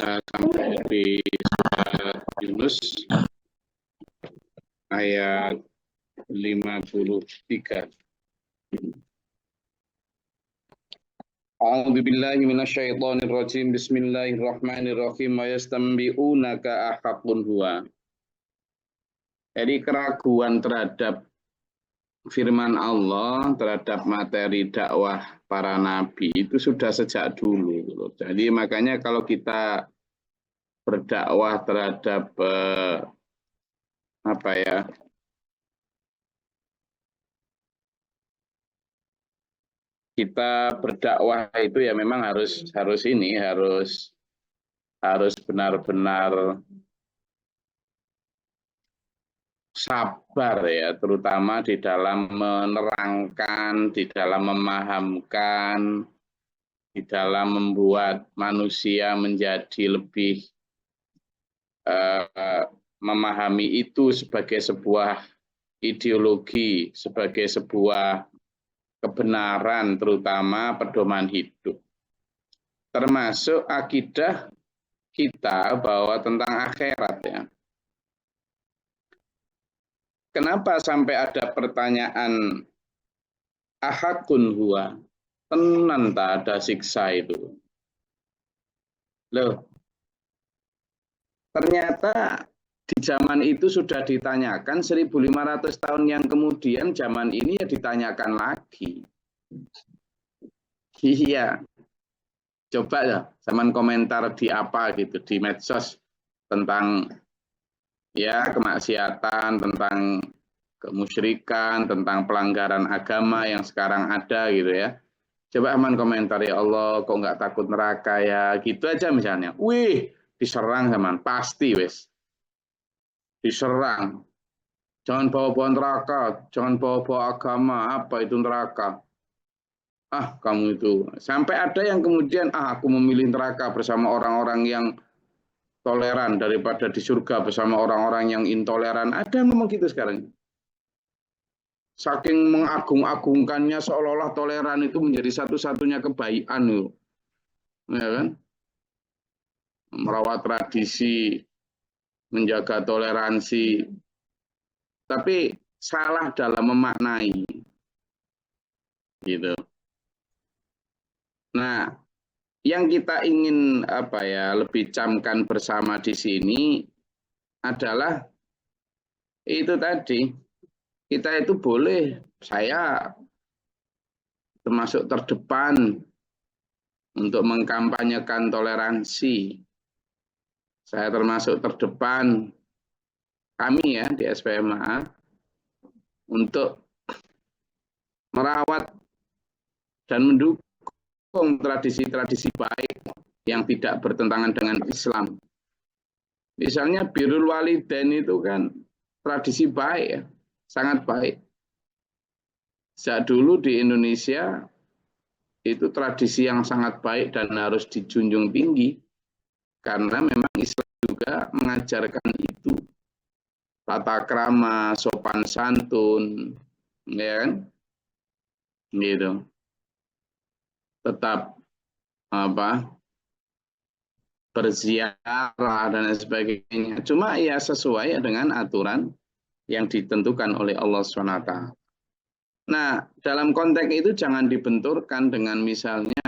sampai di surat Yunus ayat 53. A'udzu billahi minasyaitonir rajim. Bismillahirrahmanirrahim. Wa yastanbi'unaka ahaqqun huwa. Jadi keraguan terhadap firman Allah, terhadap materi dakwah para nabi itu sudah sejak dulu. Jadi makanya kalau kita berdakwah terhadap kita berdakwah itu ya memang harus benar-benar sabar ya, terutama di dalam menerangkan, di dalam memahamkan, di dalam membuat manusia menjadi lebih memahami itu sebagai sebuah ideologi, sebagai sebuah kebenaran, terutama pedoman hidup. Termasuk akidah kita bahwa tentang akhirat ya. Kenapa sampai ada pertanyaan ahakun huwa? Tenan tak ada siksa itu. Loh, ternyata di zaman itu sudah ditanyakan, 1500 tahun yang kemudian zaman ini ya ditanyakan lagi. Iya. Coba ya, zaman komentar di apa gitu, di medsos tentang ya kemaksiatan, tentang kemusyrikan, tentang pelanggaran agama yang sekarang ada gitu ya. Coba aman komentar, ya Allah kok nggak takut neraka ya, gitu aja misalnya. Wih, diserang zaman, pasti wes. Diserang. Jangan bawa-bawa neraka, jangan bawa-bawa agama, apa itu neraka? Ah, kamu itu. Sampai ada yang kemudian, aku memilih neraka bersama orang-orang yang toleran daripada di surga bersama orang-orang yang intoleran. Ada yang ngomong gitu sekarang. Saking mengagung-agungkannya seolah-olah toleran itu menjadi satu-satunya kebaikan. Ya kan? Merawat tradisi, menjaga toleransi. Tapi salah dalam memaknai. Gitu. Nah, yang kita ingin lebih camkan bersama di sini adalah itu tadi, kita itu boleh, saya termasuk terdepan untuk mengkampanyekan toleransi. Saya termasuk terdepan, kami ya di SPMA, untuk merawat dan mendukung tradisi-tradisi baik yang tidak bertentangan dengan Islam. Misalnya birrul walidain itu kan tradisi baik ya, sangat baik. Sejak dulu di Indonesia itu tradisi yang sangat baik dan harus dijunjung tinggi karena memang Islam juga mengajarkan itu, tata krama, sopan santun, ya kan, gitu. Tetap berziarah dan sebagainya. Cuma ya sesuai dengan aturan yang ditentukan oleh Allah SWT. Nah, dalam konteks itu jangan dibenturkan dengan misalnya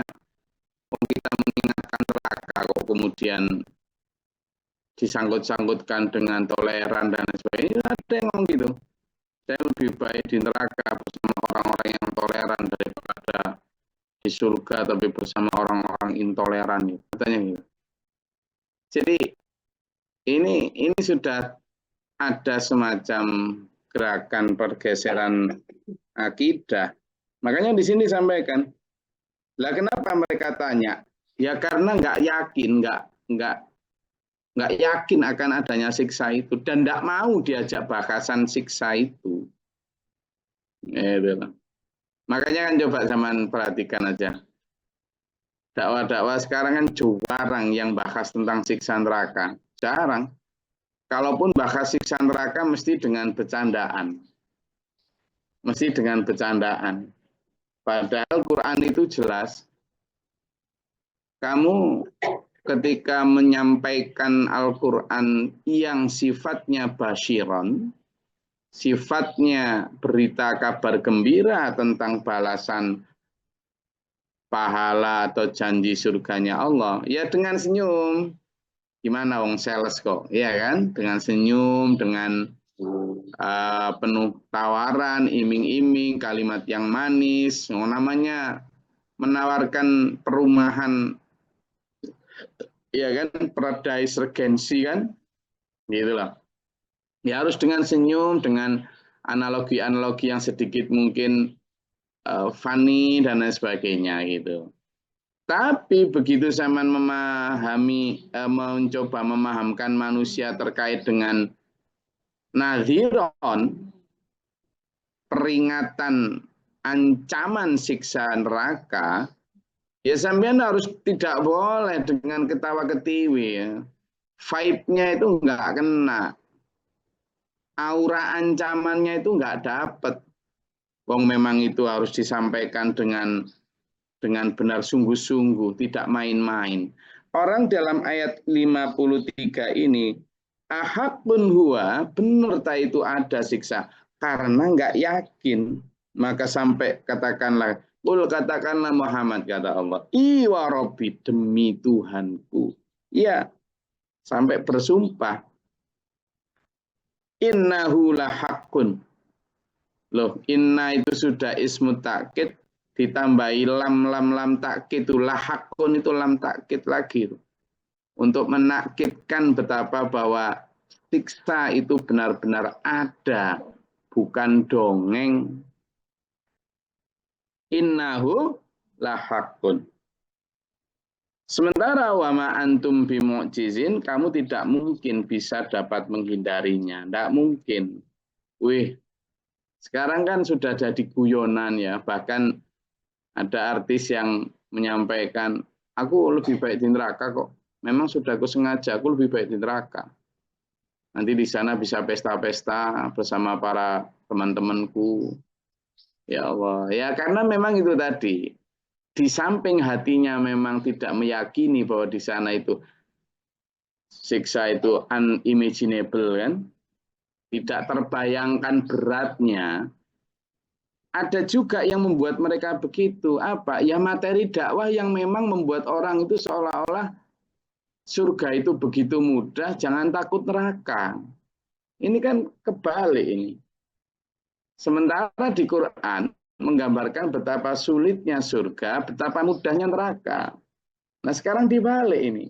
kita mengingatkan neraka kok kemudian disangkut-sangkutkan dengan toleran dan sebagainya. Ada yang ngomong gitu. Saya lebih baik di neraka bersama orang-orang yang toleran daripada di surga tapi bersama orang-orang intoleran. Katanya gitu. Jadi ini sudah ada semacam gerakan pergeseran akidah. Makanya di sini disampaikan, lah kenapa mereka tanya? Ya karena nggak yakin akan adanya siksa itu dan nggak mau diajak bahasan siksa itu. Makanya kan coba zaman perhatikan aja. Dakwah-dakwah sekarang kan jarang yang bahas tentang siksa neraka. Jarang. Kalaupun bahas siksa neraka mesti dengan bercandaan. Mesti dengan bercandaan. Padahal Quran itu jelas. Kamu ketika menyampaikan Al-Quran yang sifatnya basyiron, sifatnya berita kabar gembira tentang balasan pahala atau janji surganya Allah, ya dengan senyum. Gimana wong sales kok, ya kan? Dengan senyum, dengan penuh tawaran, iming-iming, kalimat yang manis, namanya menawarkan perumahan, ya kan? Paradise Regency kan, gitulah. Ya harus dengan senyum, dengan analogi-analogi yang sedikit mungkin funny dan lain sebagainya gitu. Tapi begitu zaman memahami, mencoba memahamkan manusia terkait dengan nadhiron, peringatan ancaman siksa neraka, ya sampean harus tidak boleh dengan ketawa ketiwi ya. Vibe-nya itu nggak kena. Aura ancamannya itu nggak dapet. Wong memang itu harus disampaikan dengan benar sungguh-sungguh, tidak main-main. Orang dalam ayat 53 ini, ahakun huwa, benar tak itu ada siksa. Karena nggak yakin, maka sampai katakanlah, katakanlah Muhammad, kata Allah, iwa Rabbi, demi Tuhanku. Ya, sampai bersumpah, innahu lahakun. Loh, inna itu sudah ismu takkid, ditambahi lam takkid, itu lahakun, itu lam takkid lagi. Untuk menakkidkan betapa bahwa siksa itu benar-benar ada, bukan dongeng. Innahu lahakun. Sementara wama antum bimu'jizin, kamu tidak mungkin bisa dapat menghindarinya. Tidak mungkin. Wih, sekarang kan sudah jadi guyonan ya, bahkan ada artis yang menyampaikan, aku lebih baik di neraka kok. Memang sudah aku sengaja, aku lebih baik di neraka. Nanti di sana bisa pesta-pesta bersama para teman-temanku. Ya Allah, ya karena memang itu tadi. Di samping hatinya memang tidak meyakini bahwa di sana itu siksa itu unimaginable kan. Tidak terbayangkan beratnya. Ada juga yang membuat mereka begitu. Apa? Ya materi dakwah yang memang membuat orang itu seolah-olah surga itu begitu mudah, jangan takut neraka. Ini kan kebalik ini. Sementara di Quran menggambarkan betapa sulitnya surga, betapa mudahnya neraka. Nah sekarang dibalik ini.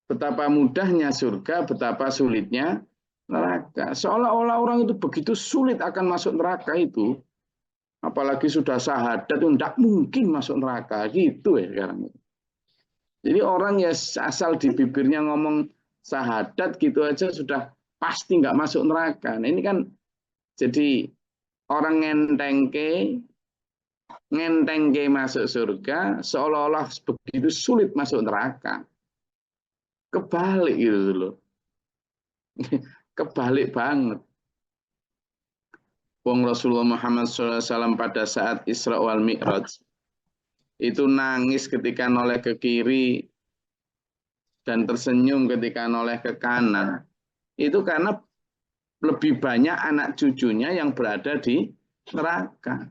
Betapa mudahnya surga, betapa sulitnya neraka. Seolah-olah orang itu begitu sulit akan masuk neraka itu. Apalagi sudah syahadat itu tidak mungkin masuk neraka gitu ya sekarang. Jadi orang ya asal di bibirnya ngomong syahadat gitu aja sudah pasti nggak masuk neraka. Nah ini kan jadi orang ngentengke masuk surga seolah-olah begitu sulit masuk neraka. Kebalik gitu loh. Kebalik banget. Wong Rasulullah Muhammad SAW pada saat Isra wal Mi'raj itu nangis ketika noleh ke kiri dan tersenyum ketika noleh ke kanan. Itu karena lebih banyak anak cucunya yang berada di neraka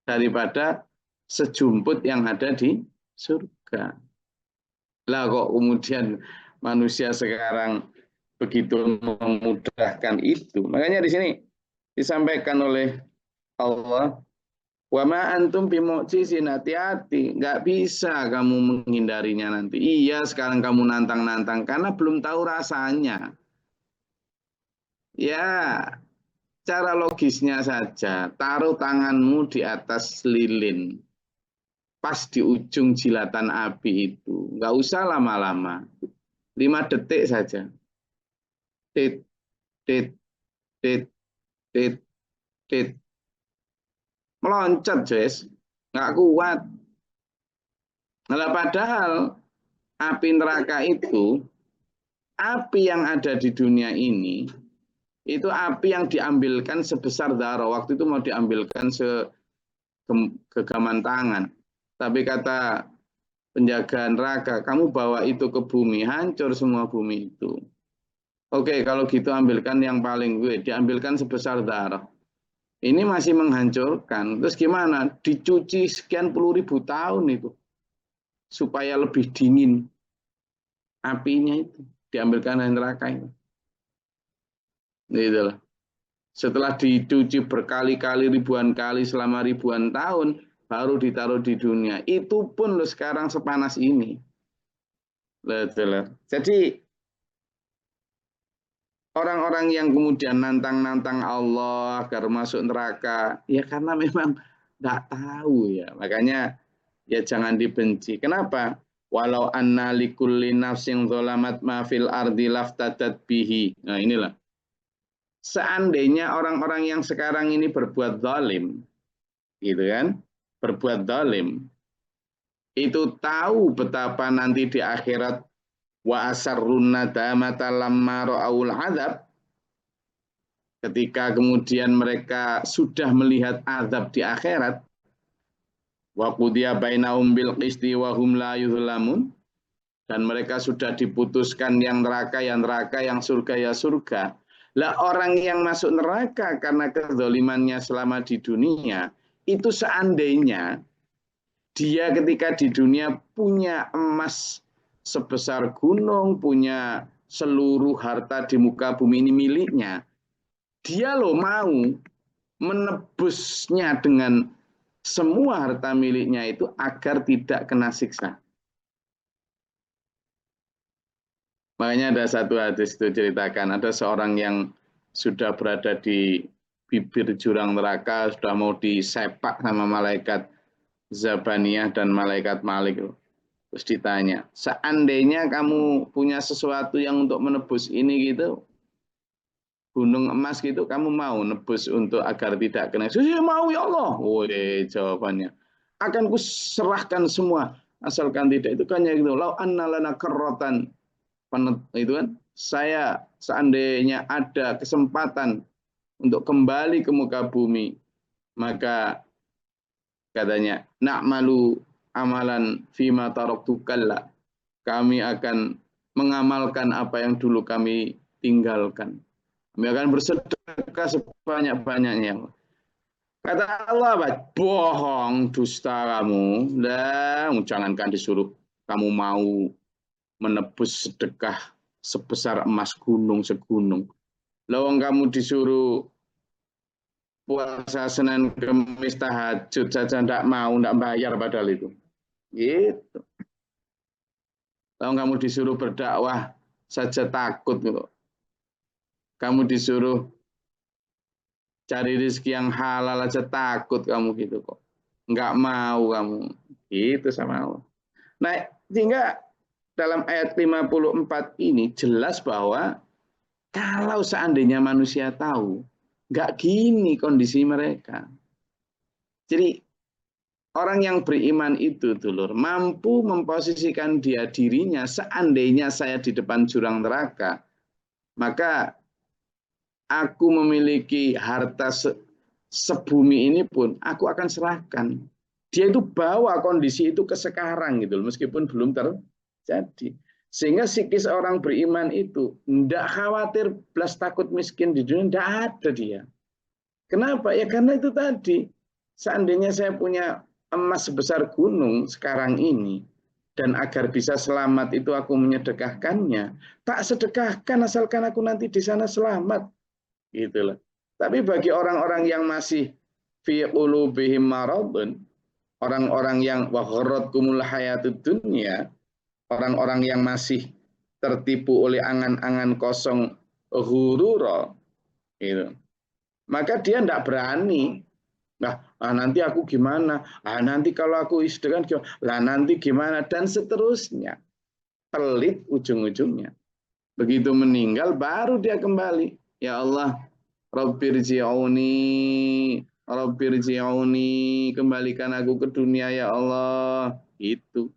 daripada sejumput yang ada di surga. Lah kok kemudian manusia sekarang begitu memudahkan itu. Makanya di sini disampaikan oleh Allah, wa ma antum bimu'jizin, hati-hati, nggak bisa kamu menghindarinya nanti. Iya, sekarang kamu nantang-nantang karena belum tahu rasanya. Ya, cara logisnya saja, taruh tanganmu di atas lilin, pas di ujung jilatan api itu. Nggak usah lama-lama, 5 detik saja. Tit, tit, tit, tit, tit. Meloncat, Jess. Nggak kuat. Nah, padahal api neraka itu, api yang ada di dunia ini, itu api yang diambilkan sebesar darah. Waktu itu mau diambilkan segegaman tangan. Tapi kata penjagaan neraka, kamu bawa itu ke bumi, hancur semua bumi itu. Oke, kalau gitu ambilkan yang paling gue, diambilkan sebesar darah. Ini masih menghancurkan. Terus gimana? Dicuci sekian puluh ribu tahun itu. Supaya lebih dingin. Apinya itu. Diambilkan dari neraka itu. Gitu lah. Setelah dicuci berkali-kali, ribuan kali selama ribuan tahun, baru ditaruh di dunia. Itu pun loh sekarang sepanas ini. Jadi orang-orang yang kemudian nantang-nantang Allah agar masuk neraka, ya karena memang nggak tahu ya. Makanya ya jangan dibenci. Kenapa? Walau anna likulli nafsin zolamat ma fil ardi laftadat bihi. Nah inilah. Seandainya orang-orang yang sekarang ini berbuat zalim, gitu kan? Berbuat zalim, itu tahu betapa nanti di akhirat wa asarrun nadamata lamma ra'aul adzab, ketika kemudian mereka sudah melihat azab di akhirat, wa qudiya bainahum bil qisti wa hum la yuzlamun, dan mereka sudah diputuskan yang neraka ya neraka, yang surga ya surga. Lah orang yang masuk neraka karena kezalimannya selama di dunia, itu seandainya dia ketika di dunia punya emas sebesar gunung, punya seluruh harta di muka bumi ini miliknya, dia loh mau menebusnya dengan semua harta miliknya itu agar tidak kena siksa. Makanya ada satu hadis itu ceritakan, ada seorang yang sudah berada di bibir jurang neraka, sudah mau disepak sama malaikat Zabaniyah dan malaikat Malik. Terus ditanya, seandainya kamu punya sesuatu yang untuk menebus ini gitu, gunung emas gitu, kamu mau nebus untuk agar tidak kena? Ya mau ya Allah. Woi, jawabannya. Akan kuserahkan semua, asalkan tidak. Itu kan ya gitu. Lau anna lana karrotan, itu kan, saya seandainya ada kesempatan untuk kembali ke muka bumi, maka katanya na'malu amalan fima taraktu kalla, kami akan mengamalkan apa yang dulu kami tinggalkan, kami akan bersedekah sebanyak-banyaknya. Kata Allah, bohong, dusta kamu. Lah, jangankan disuruh kamu mau menebus sedekah sebesar emas gunung segunung. Lawang kamu disuruh puasa Senin Kemis tahajud saja tidak mau, tidak bayar padahal itu. Gitu. Lawang kamu disuruh berdakwah saja takut kok. Kamu disuruh cari rezeki yang halal aja takut kamu gitu kok. Enggak mau kamu. Gitu sama Allah. Nah, sehingga dalam ayat 54 ini jelas bahwa kalau seandainya manusia tahu, nggak gini kondisi mereka. Jadi orang yang beriman itu, dulur, mampu memposisikan dirinya seandainya saya di depan jurang neraka, maka aku memiliki harta sebumi ini pun aku akan serahkan. Dia itu bawa kondisi itu ke sekarang gitu, meskipun belum terjadi. Sehingga psikis orang beriman itu tidak khawatir belas takut miskin di dunia, tidak ada dia. Kenapa? Ya karena itu tadi. Seandainya saya punya emas sebesar gunung sekarang ini, dan agar bisa selamat itu aku menyedekahkannya, tak sedekahkan asalkan aku nanti di sana selamat. Gitulah. Tapi bagi orang-orang yang masih fi qulubihim maradun, orang-orang yang wagharratkumul hayatud dunya, orang-orang yang masih tertipu oleh angan-angan kosong hurura, gitu. Maka dia tidak berani. Nah, nanti aku gimana? Nanti kalau aku istiqan gimana? Lah nanti gimana? Dan seterusnya. Pelit ujung-ujungnya. Begitu meninggal baru dia kembali. Ya Allah, Rabbirji'uni, Rabbirji'uni, kembalikan aku ke dunia ya Allah. Itu.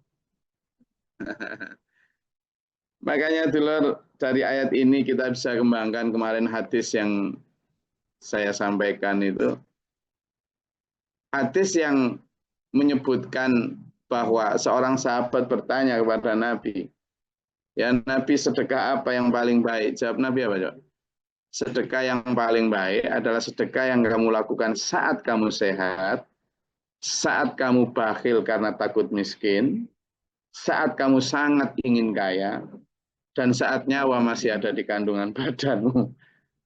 Makanya dulur, dari ayat ini kita bisa kembangkan kemarin hadis yang saya sampaikan itu. Hadis yang menyebutkan bahwa seorang sahabat bertanya kepada Nabi, ya Nabi, sedekah apa yang paling baik? Jawab Nabi apa, Jawab? Sedekah yang paling baik adalah sedekah yang kamu lakukan saat kamu sehat, saat kamu bakhil karena takut miskin, saat kamu sangat ingin kaya, dan saat nyawa masih ada di kandungan badanmu.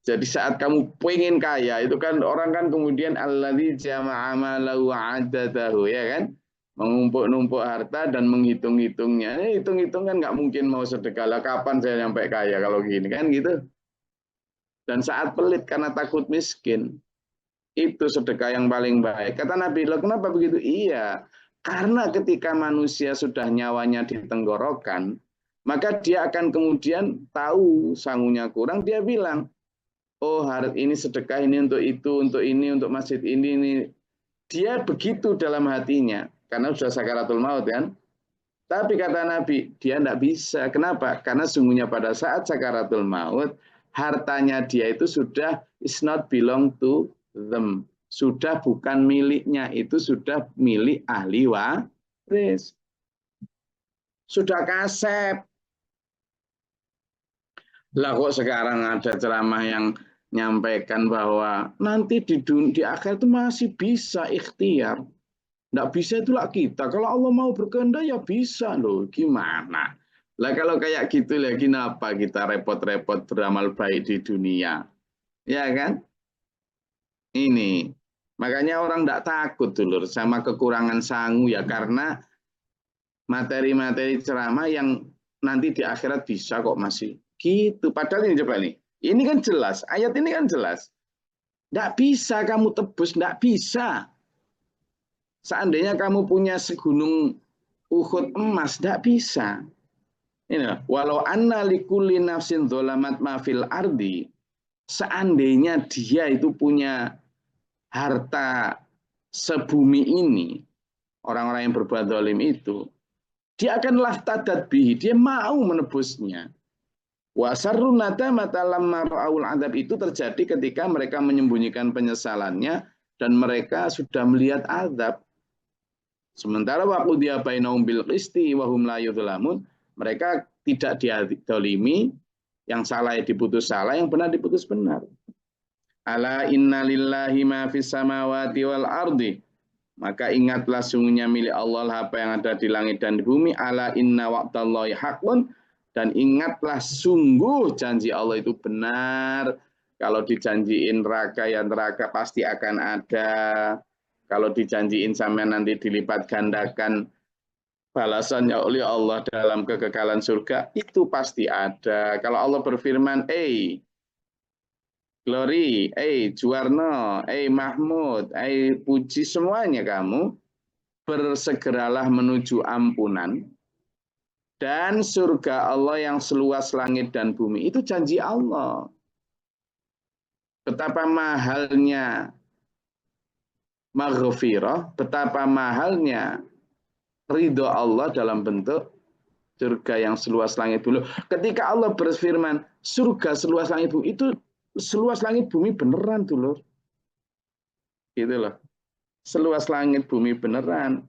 Jadi saat kamu pengen kaya, itu kan orang kan kemudian alladzi jama'a malahu wa'adadahu, ya kan? Mengumpuk-numpuk harta dan menghitung-hitungnya. Hitung-hitung kan nggak mungkin mau sedekah. Lah kapan saya sampai kaya kalau gini kan gitu. Dan saat pelit karena takut miskin, itu sedekah yang paling baik. Kata Nabi, loh kenapa begitu? Iya, karena ketika manusia sudah nyawanya di tenggorokan, maka dia akan kemudian tahu sangunya kurang, dia bilang, oh hari ini sedekah ini untuk itu, untuk ini, untuk masjid ini. Dia begitu dalam hatinya, karena sudah sakaratul maut kan. Tapi kata Nabi, dia tidak bisa. Kenapa? Karena sungguhnya pada saat sakaratul maut, hartanya dia itu sudah is not belong to them. Sudah bukan miliknya, itu sudah milik ahli waris. Sudah kasep. Lah kok sekarang ada ceramah yang nyampaikan bahwa nanti di akhir itu masih bisa ikhtiar. Nggak bisa itulah kita. Kalau Allah mau berkehendak ya bisa loh. Gimana? Lah kalau kayak gitu ya kenapa kita repot-repot beramal baik di dunia? Ya kan? Ini. Makanya orang nggak takut dulur sama kekurangan sangu ya karena materi-materi ceramah yang nanti di akhirat bisa kok masih gitu. Padahal ini coba nih. Ini kan jelas. Ayat ini kan jelas. Nggak bisa kamu tebus. Nggak bisa. Seandainya kamu punya segunung Uhud emas, tidak bisa. Ini, walau anna likulli nafsin dzalamat ma fil ardi, seandainya dia itu punya harta sebumi ini, orang-orang yang berbuat zalim itu, dia akan laftadat bihi, dia mau menebusnya. Wa sarrun nadamata lamma ra'aul adab, itu terjadi ketika mereka menyembunyikan penyesalannya dan mereka sudah melihat azab. Sementara waktu dia bainahum bil qisti wa hum la yudhlamun, mereka tidak didolimi, yang salah diputus salah, yang benar diputus benar. Ala inna lillahi ma fis samawati wal ardi. Maka ingatlah sungguhnya milik Allah apa yang ada di langit dan di bumi. Ala inna wa'dallahi haqqun, dan ingatlah sungguh janji Allah itu benar. Kalau dijanjiin neraka ya neraka pasti akan ada. Kalau dijanjiin sampai nanti dilipat gandakan balasannya oleh Allah dalam kekekalan surga, itu pasti ada. Kalau Allah berfirman, Glory, Juwarno, Mahmud, Puji, semuanya kamu, bersegeralah menuju ampunan, dan surga Allah yang seluas langit dan bumi. Itu janji Allah. Betapa mahalnya maghfirah, betapa mahalnya ridho Allah dalam bentuk surga yang seluas langit bumi. Ketika Allah berfirman, surga seluas langit bumi, itu seluas langit bumi beneran dulu. Gitu loh. Seluas langit bumi beneran.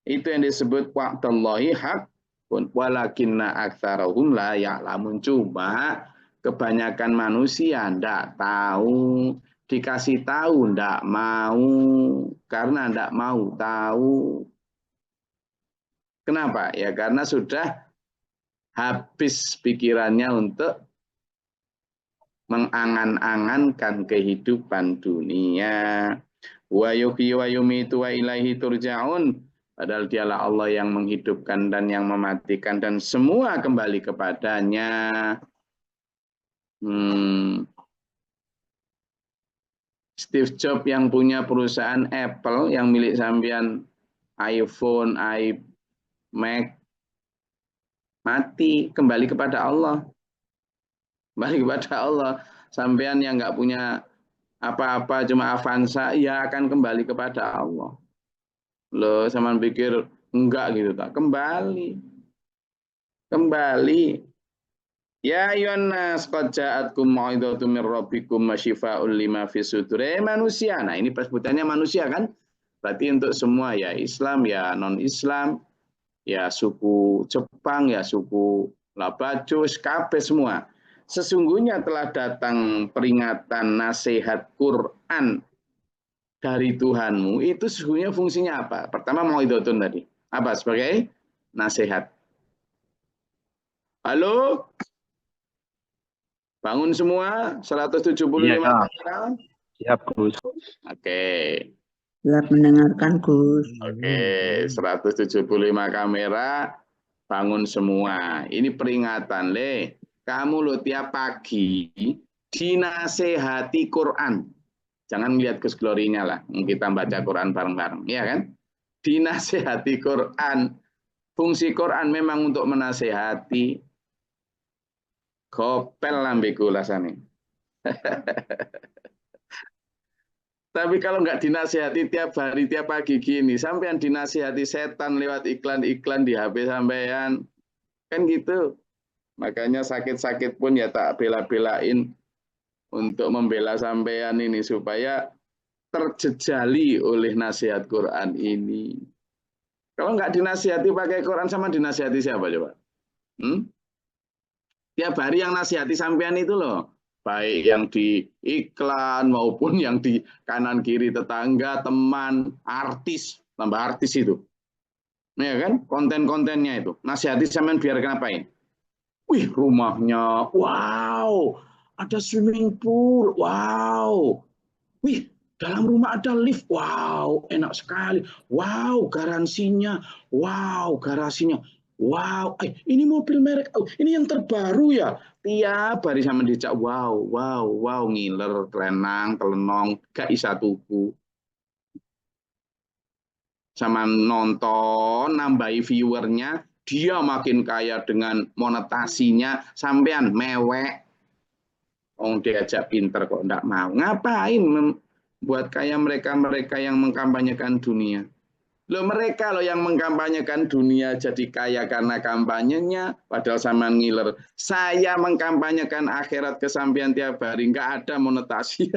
Itu yang disebut wa'dallahi haq, walakinna aktsarahum la ya'lamun. Cuma kebanyakan manusia ndak tahu, dikasih tahu ndak mau, karena ndak mau tahu. Kenapa? Ya karena sudah habis pikirannya untuk mengangan-angankan kehidupan dunia. Wa yuhyi wa yumitu wa ilaihi turja'un. Padahal dialah Allah yang menghidupkan dan yang mematikan dan semua kembali kepadanya. Steve Jobs yang punya perusahaan Apple yang milik sampean iPhone, iMac, mati, kembali kepada Allah. Kembali kepada Allah. Sampean yang nggak punya apa-apa cuma Avanza, ya akan kembali kepada Allah. Loh, sama pikir enggak gitu tak? Kembali. Ya ayyuhannas qad ja'atkum mau'idhatum mir rabbikum wa syifaa'un lima fis sudur. Manusia. Nah, ini sebutannya manusia kan? Berarti untuk semua ya Islam, ya non-Islam, ya suku Jepang, ya suku Labajo, kabeh semua. Sesungguhnya telah datang peringatan nasihat Quran dari Tuhanmu, itu sesungguhnya fungsinya apa? Pertama mau idotun tadi. Apa? Sebagai nasihat. Halo? Bangun semua? 175 Iya, kamera? siap Gus. Oke. Siap mendengarkan, Gus. Oke, 175 kamera, bangun semua. Ini peringatan, Le. Kamu lo tiap pagi dinasehati Quran. Jangan lihat Gus Glory-nya lah. Kita baca Quran bareng-bareng, ya kan? Dinasehati Quran. Fungsi Quran memang untuk menasehati. Gopel lambeku lasane. Tapi kalau nggak dinasihati tiap hari, tiap pagi gini, sampean dinasihati setan lewat iklan-iklan di HP sampean, kan gitu. Makanya sakit-sakit pun ya tak bela-belain untuk membela sampean ini supaya terjejali oleh nasihat Quran ini. Kalau nggak dinasihati pakai Quran sama dinasihati siapa coba? Tiap hari yang nasihati sampean itu loh. Baik yang di iklan maupun yang di kanan kiri tetangga, teman, artis, tambah artis itu. Ya kan? Konten-kontennya itu. Nasihati sampean biar ngapain? Wih, rumahnya, wow, ada swimming pool, wow. Wih, dalam rumah ada lift, wow, enak sekali. Wow, garansinya, wow, garasinya. Wow, ini mobil merek, ini yang terbaru ya. Tiap hari sama dicak, wow, wow, wow, ngiler, renang, telenong, gak isa tuku. Sama nonton, nambahi viewernya, dia makin kaya dengan monetasinya, sampean mewek. Diajak pinter kok enggak mau. Ngapain buat kayak mereka-mereka yang mengkampanyekan dunia? Loh mereka loh yang mengkampanyekan dunia jadi kaya karena kampanyenya, padahal sama ngiler. Saya mengkampanyekan akhirat kesampian tiap hari, nggak ada monetasi.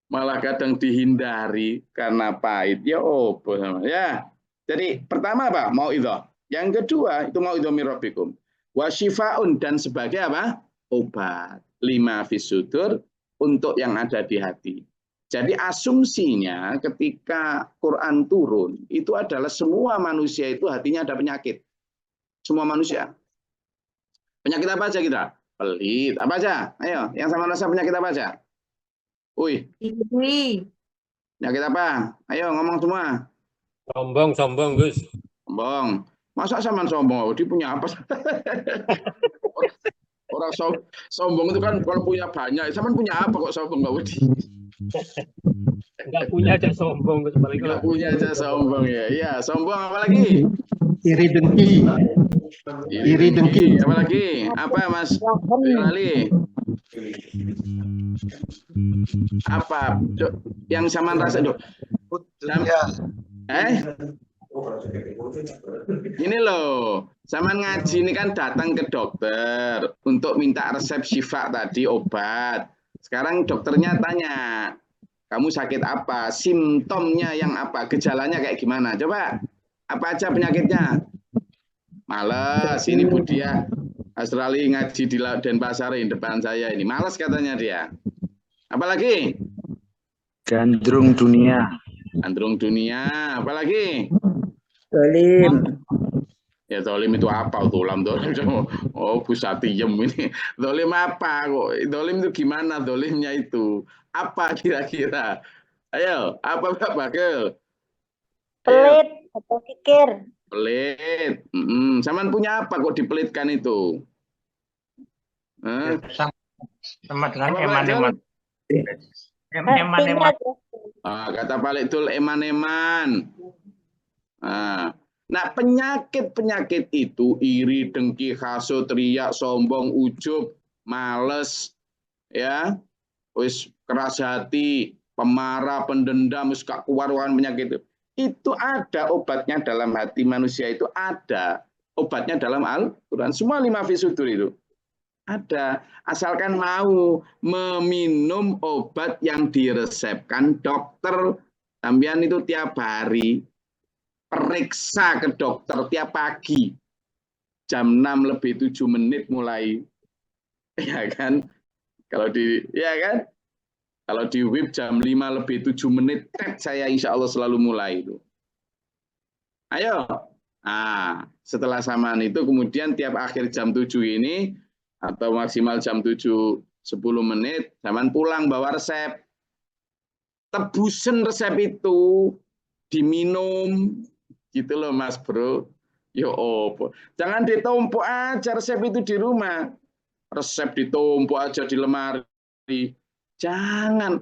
Malah kadang dihindari karena pahit. Ya opo ya. Jadi pertama apa? Mau itu. Yang kedua itu mau itu mirobikum. Wasyifaun dan sebagai apa? Obat. 5 fisudur untuk yang ada di hati. Jadi asumsinya ketika Quran turun, itu adalah semua manusia itu hatinya ada penyakit. Semua manusia. Penyakit apa aja kita? Pelit. Apa aja? Ayo, yang sama rasa penyakit apa aja? Wih. Penyakit apa? Ayo ngomong semua. Sombong, Gus. Sombong. Masa sama sombong? Dia punya apa? Orang sombong itu kan kalau punya banyak. Sama punya apa kok sombong nggak Wudi? Nggak punya aja sombong. Nggak punya aja sombong ya. Iya, sombong apa lagi? Iri dengki. Iri dengki. Apa lagi? Apa Mas Ali? Apa? Yang sama rasa dok? Ini loh, zaman ngaji ini kan datang ke dokter untuk minta resep syifa tadi obat. Sekarang dokternya tanya, kamu sakit apa? Simptomnya yang apa? Gejalanya kayak gimana? Coba, apa aja penyakitnya? Males, ini Budia Australia ngaji di Denpasar di depan saya ini. Males katanya dia. Apalagi? Gandrung dunia. Gandrung dunia. Apalagi? Dolim. Ya dolim itu apa? Dolim. Oh, pusatiyem ini. Dolim apa kok? Dolim itu gimana dolimnya itu? Apa kira-kira? Ayo, apa Pak Bagel? Pelit atau kikir. Pelit. Saman punya apa kok dipelitkan itu? Sama dengan eman-eman. Eman-eman. Kata Pak Dul eman-eman. Nah, penyakit-penyakit itu iri, dengki, hasut, riak, sombong, ujub, males, ya, wis keras hati, pemarah, pendendam, suka kewaruan penyakit itu ada obatnya dalam hati manusia itu ada obatnya dalam Al-Quran. Semua 5 fisudur itu. Ada, asalkan mau meminum obat yang diresepkan dokter. Sampean itu tiap hari periksa ke dokter tiap pagi. Jam 6 lebih 7 menit mulai. Ya kan? Kalau di WIB jam 5 lebih 7 menit, saya insya Allah selalu mulai itu. Ayo. Nah, setelah samaan itu kemudian tiap akhir jam 7 ini atau maksimal jam 7 10 menit, zaman pulang bawa resep. Tebusen resep itu diminum gitu loh Mas Bro. Yo opo. Jangan ditumpuk aja resep itu di rumah. Resep ditumpuk aja di lemari. Jangan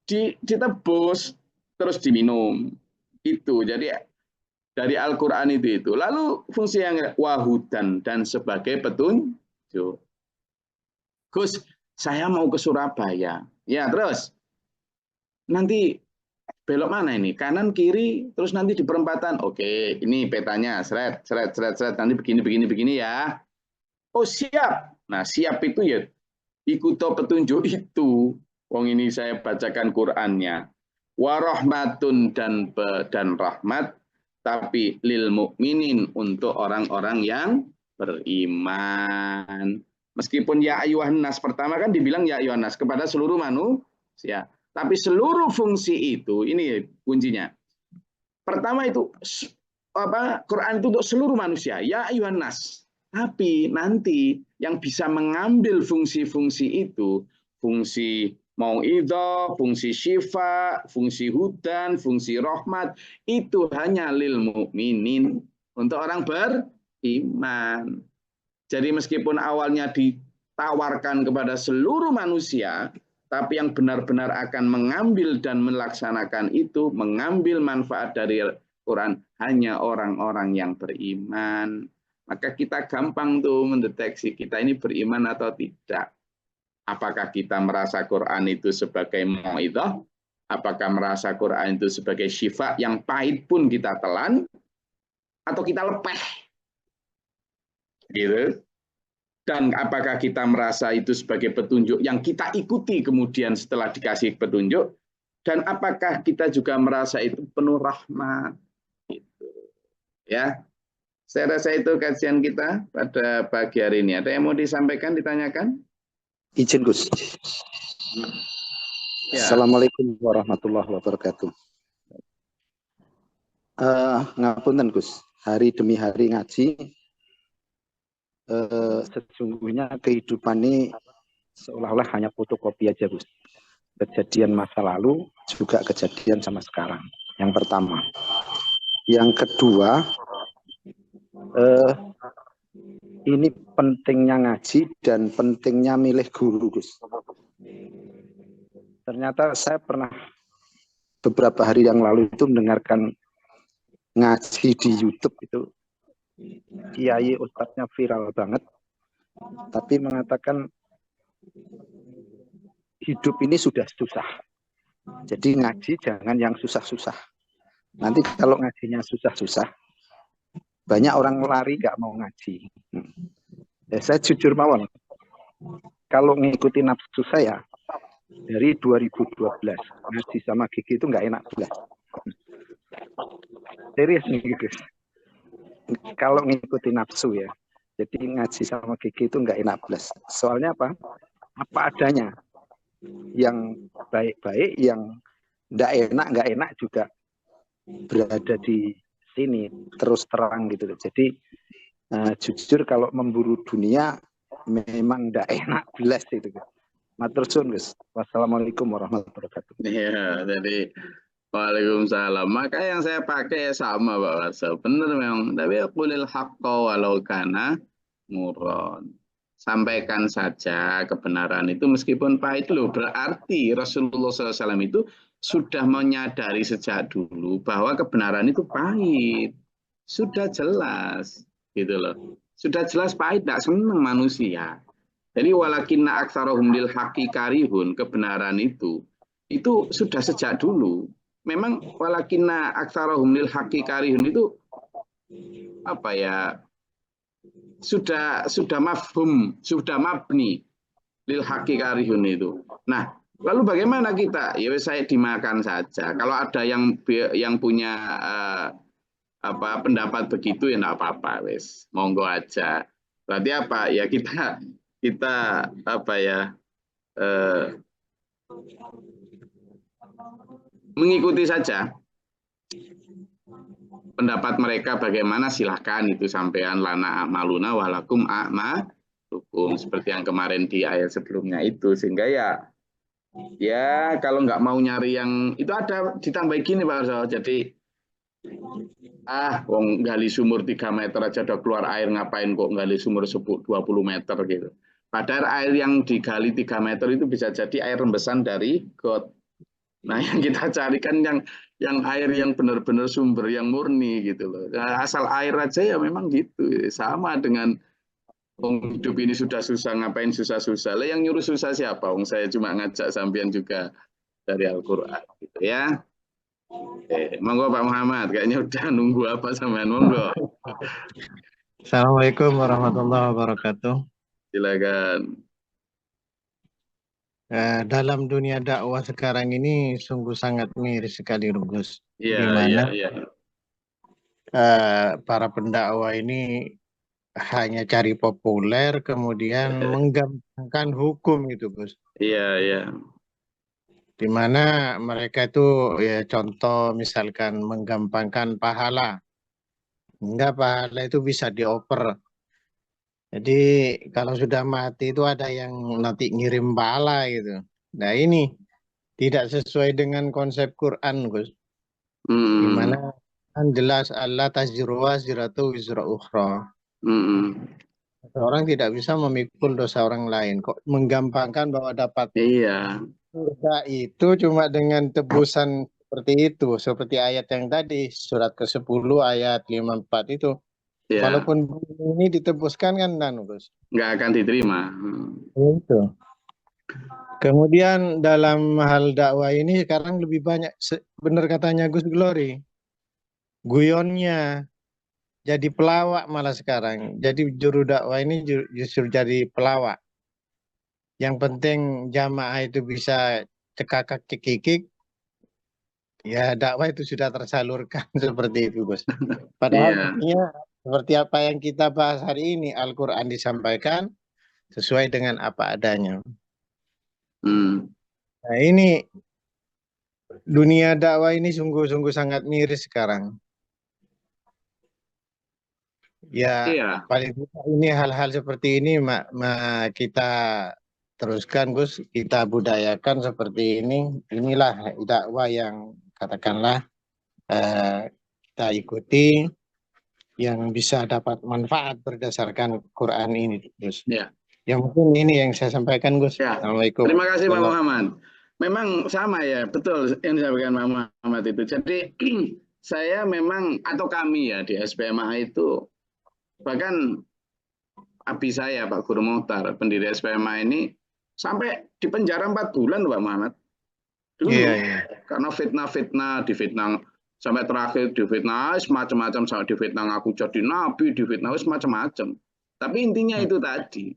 ditebus terus diminum. Itu. Jadi dari Al-Qur'an itu. Lalu fungsi yang wahudan dan sebagai petunjuk. Gus, saya mau ke Surabaya. Ya, terus nanti belok mana ini? Kanan, kiri, terus nanti di perempatan. Oke, ini petanya, seret, nanti begini ya. Oh, siap. Nah, siap itu ya ikut petunjuk itu. Wong ini saya bacakan Qur'annya. Warahmatun dan rahmat, tapi lil mukminin untuk orang-orang yang beriman. Meskipun ya ayuhan nas pertama kan dibilang ya ayuhan nas kepada seluruh manusia. Tapi seluruh fungsi itu, ini kuncinya. Pertama itu Quran itu untuk seluruh manusia, ya ayuhan nas. Tapi nanti yang bisa mengambil fungsi-fungsi itu, fungsi mau'idhah, fungsi syifa, fungsi hudan, fungsi rahmat, itu hanya lil mukminin, untuk orang beriman. Jadi meskipun awalnya ditawarkan kepada seluruh manusia, tapi yang benar-benar akan mengambil dan melaksanakan itu, mengambil manfaat dari Quran, hanya orang-orang yang beriman. Maka kita gampang tuh mendeteksi kita ini beriman atau tidak. Apakah kita merasa Quran itu sebagai mau'idhah? Apakah merasa Quran itu sebagai syifa yang pahit pun kita telan? Atau kita lepeh? Gitu. Dan apakah kita merasa itu sebagai petunjuk yang kita ikuti kemudian setelah dikasih petunjuk? Dan apakah kita juga merasa itu penuh rahmat? Gitu. Ya, saya rasa itu kajian kita pada pagi hari ini. Ada yang mau disampaikan, ditanyakan? Izin Gus. Ya. Assalamualaikum warahmatullahi wabarakatuh. Ngapunten Gus, hari demi hari ngaji, sesungguhnya kehidupan ini seolah-olah hanya fotokopi aja Gus. Kejadian masa lalu juga kejadian sama sekarang. Yang pertama. Yang kedua, ini pentingnya ngaji dan pentingnya milih guru, Gus. Ternyata saya pernah beberapa hari yang lalu itu mendengarkan ngaji di YouTube itu. Kiai ustadznya viral banget. Tapi mengatakan hidup ini sudah susah. Jadi ngaji jangan yang susah-susah. Nanti kalau ngajinya susah-susah, banyak orang lari nggak mau ngaji. Saya jujur mawon, kalau ngikuti nafsu saya dari 2012 ngaji sama Gigi itu nggak enak belas. Serius nih guys. Kalau ngikuti nafsu ya, jadi ngaji sama Gigi itu nggak enak belas. Soalnya apa? Apa adanya. Yang baik-baik, yang nggak enak juga berada di sini terus terang gitu. Jadi jujur kalau memburu dunia memang tidak enak belas itu. Matur suwun Gus. Wassalamualaikum warahmatullahi wabarakatuh. Iya, jadi waalaikumsalam. Maka yang saya pakai sama Pak Warso. Benar memang. Tapi qulil haqqa walau kana muron. Sampaikan saja kebenaran itu meskipun pahit loh. Berarti Rasulullah SAW itu sudah menyadari sejak dulu bahwa kebenaran itu pahit. Sudah jelas. Gitu loh. Sudah jelas pahit, tidak senang manusia. Jadi walakinna aktsarahum lil haqqi karihun, kebenaran itu sudah sejak dulu. Memang walakinna aktsarahum lil haqqi karihun itu apa ya? sudah mafhum, sudah mabni lil haqi karihun itu. Nah, lalu bagaimana kita? Ya saya dimakan saja. Kalau ada yang punya pendapat begitu ya enggak apa-apa, wes. Monggo aja. Berarti apa? Ya kita apa ya? Mengikuti saja pendapat mereka bagaimana, silahkan itu sampean lana amaluna walakum a'malukum seperti yang kemarin di ayat sebelumnya itu. Sehingga ya kalau nggak mau nyari yang itu ada ditambah gini Pak Arso. Jadi wong gali sumur 3 meter aja udah keluar air, ngapain kok gali sumur 20 meter gitu. Padahal air yang digali 3 meter itu bisa jadi air rembesan dari got. Nah, yang kita cari kan yang air yang benar-benar sumber yang murni gitu loh. Nah, asal air aja ya memang gitu. Sama dengan hidup ini sudah susah, ngapain susah-susah. Lah yang nyuruh susah siapa? Saya cuma ngajak sampean juga dari Al-Qur'an gitu ya. Monggo Pak Muhammad, kayaknya udah nunggu apa sampean, monggo. Assalamualaikum warahmatullahi wabarakatuh. Silakan. Dalam dunia dakwah sekarang ini sungguh sangat miris sekali, Gus. Iya, Di mana iya. para pendakwah ini hanya cari populer, kemudian menggampangkan hukum itu, Gus. Iya. Di mana mereka itu ya contoh misalkan menggampangkan pahala. Enggak, pahala itu bisa dioper. Jadi kalau sudah mati itu ada yang nanti ngirim pahala gitu. Nah ini tidak sesuai dengan konsep Quran, Gus. Di mana kan jelas Allah taziru waziratu wizra ukhra. Orang tidak bisa memikul dosa orang lain. Kok menggampangkan bahwa dapat surga itu cuma dengan tebusan seperti itu. Seperti ayat yang tadi, surat ke-10 ayat 54 itu. Iya. Walaupun ini ditebuskan kan, Gus. Nggak akan diterima. Itu. Kemudian dalam hal dakwah ini sekarang lebih banyak, benar katanya Gus Glory, guyonnya jadi pelawak malah sekarang. Jadi juru dakwah ini justru jadi pelawak. Yang penting jamaah itu bisa cekakak cekikik, ya dakwah itu sudah tersalurkan seperti itu, Gus. Padahal seperti apa yang kita bahas hari ini, Al-Quran disampaikan sesuai dengan apa adanya. Nah ini dunia dakwah ini sungguh-sungguh sangat miris sekarang. Ya, paling tidak ini hal-hal seperti ini kita teruskan, Gus, kita budayakan seperti ini. Inilah dakwah yang katakanlah kita ikuti, yang bisa dapat manfaat berdasarkan Quran ini, Gus. Ya mungkin ini yang saya sampaikan, Gus. Assalamualaikum. Terima kasih Pak Muhammad. Memang sama ya, betul yang disampaikan Pak Muhammad itu. Jadi saya memang atau kami ya di SPMA itu, bahkan abi saya Pak Guru Muhtar, pendiri SPMA ini sampai di penjara 4 bulan Pak Muhammad. Dulu karena fitnah difitnah sampai terakhir difitnah semacam-macam, sampai difitnah aku jadi nabi, difitnah semacam-macam. Tapi intinya itu tadi,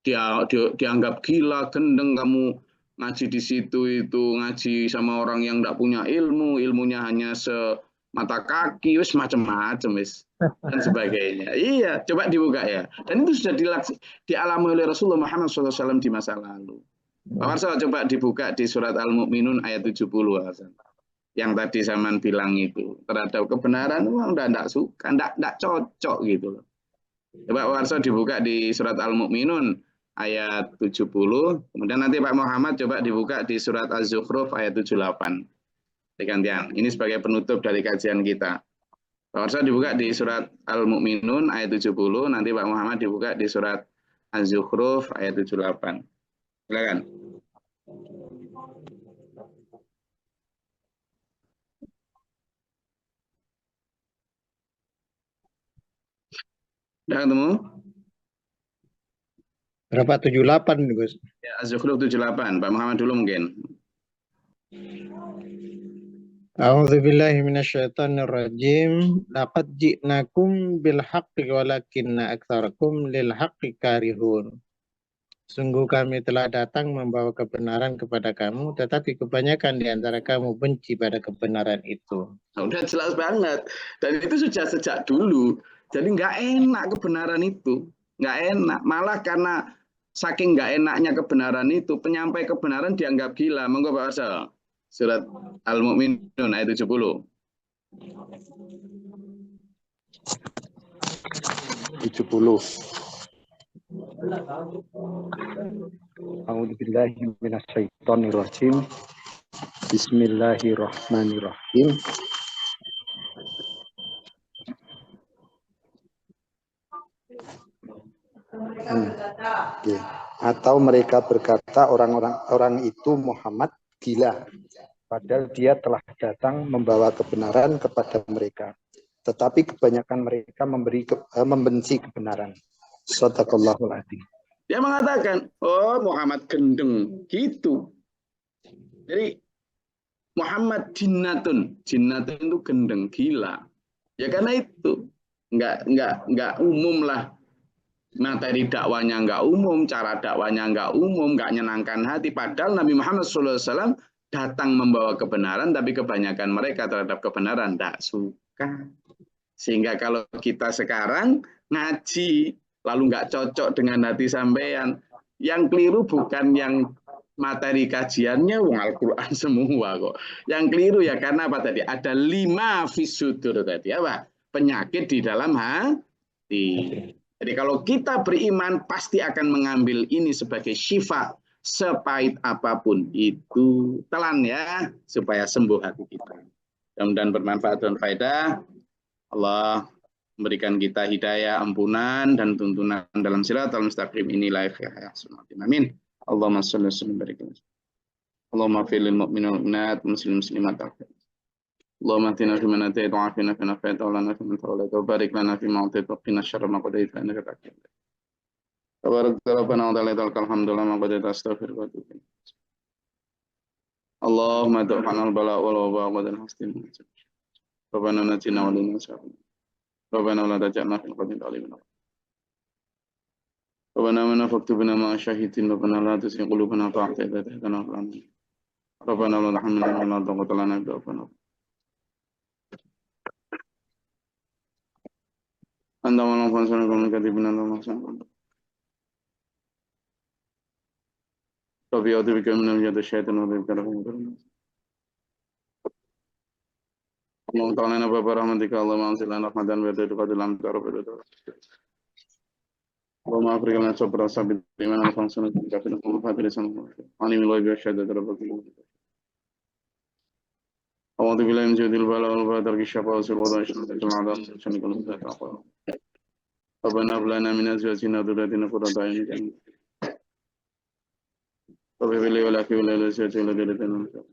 dia dianggap gila, gendeng, kamu ngaji di situ itu ngaji sama orang yang enggak punya ilmu, ilmunya hanya semata kaki, wis macam-macam wis dan sebagainya. Iya, coba dibuka ya. Dan itu sudah dialami oleh Rasulullah Muhammad SAW di masa lalu. Pak Warso, coba dibuka di surat Al-Mu'minun ayat 70. Yang tadi Saman bilang itu terhadap kebenaran memang enggak suka, enggak cocok gitu loh. Coba Pak Warso dibuka di surat Al-Mu'minun ayat 70. Kemudian nanti Pak Muhammad coba dibuka di surat Az-Zukhruf ayat 78. Gantian. Ini sebagai penutup dari kajian kita. Pak Warso dibuka di surat Al-Mu'minun ayat 70. Nanti Pak Muhammad dibuka di surat Az-Zukhruf ayat 78. Silakan. Sudah ketemu? Berapa? 78, Gus? Ya, Az-Zukhruf 78. Pak Muhammad dulu mungkin. A'udzubillahi minasyaitonirrajim. Laqad ji'nakum bil haqqi walakinna aktsarakum lil haqqi karihun. Sungguh kami telah datang membawa kebenaran kepada kamu, tetapi kebanyakan di antara kamu benci pada kebenaran itu. Nah, udah jelas banget. Dan itu sudah sejak dulu. Jadi nggak enak kebenaran itu. Nggak enak. Malah karena saking nggak enaknya kebenaran itu, penyampai kebenaran dianggap gila. Monggo Pak Asal. Surat Al-Mu'minun ayat 70. 70. A'udzubillahi minasyaitonirrajim. Bismillahirrahmanirrahim. Oke. Atau mereka berkata orang itu Muhammad gila, padahal dia telah datang membawa kebenaran kepada mereka. Tetapi kebanyakan mereka membenci kebenaran. Shadaqallahul adzim. Dia mengatakan, oh Muhammad gendeng, gitu. Jadi Muhammad jinnatun itu gendeng, gila. Ya karena itu nggak umum lah. Materi dakwanya nggak umum, cara dakwanya nggak umum, nggak nyenangkan hati. Padahal Nabi Muhammad SAW datang membawa kebenaran, tapi kebanyakan mereka terhadap kebenaran tidak suka. Sehingga kalau kita sekarang ngaji, lalu nggak cocok dengan hati sampean, yang keliru bukan yang materi kajiannya, Al-Quran semua kok. Yang keliru ya karena apa tadi? Ada 5 fisudur tadi, apa? Penyakit di dalam hati. Jadi kalau kita beriman pasti akan mengambil ini sebagai syifa, sepahit apapun itu, telan ya supaya sembuh hati kita. Mudah-mudahan bermanfaat dan faedah. Allah memberikan kita hidayah, ampunan dan tuntunan dalam siratal mustaqim inilah ya amin. Allahumma shalli wa sallim barik. Allahumma fil mu'minin wal mu'minat muslimat. اللهم اهدنا فيمن هديت وعافنا فيمن عافيت وتولنا فيمن توليت وبارك لنا فيما اعطيت وقنا شر ما قضيت فانك تقضي تبارك ربنا وتعالى لك الحمد لله ما قضيت استغفرك واتوب اليك اللهم ادع عنا البلاء والوباء والحسن ربنا نجنا ولنا شرنا ربنا ولا تجعلنا في القوم الظالمين ربنا من فاكتبنا مع الشاهدين ربنا لا تزغ قلوبنا بعد إذ هديتنا ربنا ولا تحملنا ولا تضغط لنا بربنا Anda melakukan sunnah komunikatif benar melaksanakan. Tapi waktu bikin menjadi syaitan waktu bikin orang. Allah Taala nama rahmatika Allah ma'anzilan rahmatan wa ta'ala dalam taruh berdoa. Allah maafkan sabra sabit iman al sunnah komunikatif manfaat lisan. Ani milai biasa dalam berdoa. أعوذ بالله من جود البلاء والبدر الشفاء والوضع الشمس العذاب شنك المستقبل ربنا هب لنا من أزواجنا وذرياتنا قرة أعين وهب لي ولك ولأزواجي ولذريتنا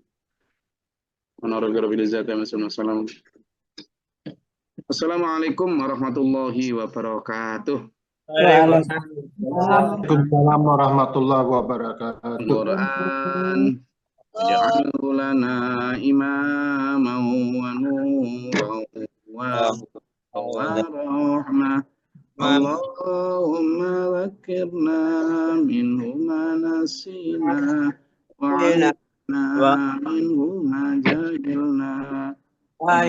ونرجو رب العزة والسلام. Assalamualaikum warahmatullahi wabarakatuh. Waalaikumsalam warahmatullahi wabarakatuh. Quran Ja'alhu lana imaman wa nuran wa rahmah. Allahumma zakirna minhu ma nasina wa alimna minhu ma jahilna wa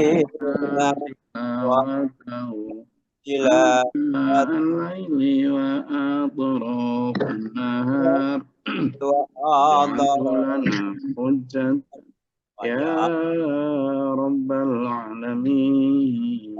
al-laili wa atrafan nahar lana hujjat ya rabbal alamin.